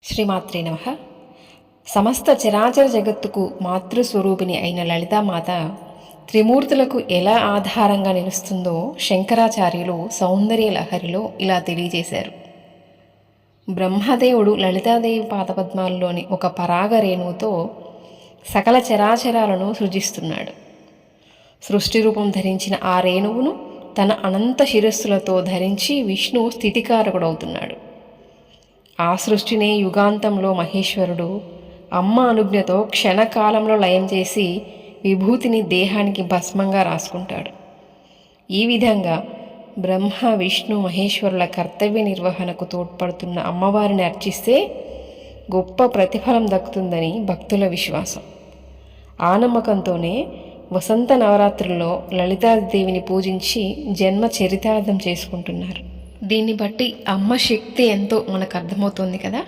శ్రీమాత్రే నమః. సమస్త చరాచర జగత్తుకు మాతృస్వరూపిణి అయిన లలితామాత త్రిమూర్తులకు ఎలా ఆధారంగా నిలుస్తుందో శంకరాచార్యులు సౌందర్య లహరిలో ఇలా తెలియజేశారు. బ్రహ్మదేవుడు లలితాదేవి పాదపద్మాల్లోని ఒక పరాగ రేణువుతో సకల చరాచరాలను సృజిస్తున్నాడు. సృష్టి రూపం ధరించిన ఆ రేణువును తన అనంత శిరస్సులతో ధరించి విష్ణువు స్థితికారకుడవుతున్నాడు. ఆ సృష్టిని యుగాంతంలో మహేశ్వరుడు అమ్మ అనుజ్ఞతో క్షణకాలంలో లయం చేసి విభూతిని దేహానికి భస్మంగా రాసుకుంటాడు. ఈ విధంగా బ్రహ్మ విష్ణు మహేశ్వరుల కర్తవ్య నిర్వహణకు తోడ్పడుతున్న అమ్మవారిని అర్చిస్తే గొప్ప ప్రతిఫలం దక్కుతుందని భక్తుల విశ్వాసం. ఆ నమ్మకంతోనే వసంత నవరాత్రుల్లో లలితాదేవిని పూజించి జన్మ చరితార్థం చేసుకుంటున్నారు. దీన్ని బట్టి అమ్మ శక్తి ఎంతో మనకు అర్థమవుతుంది కదా.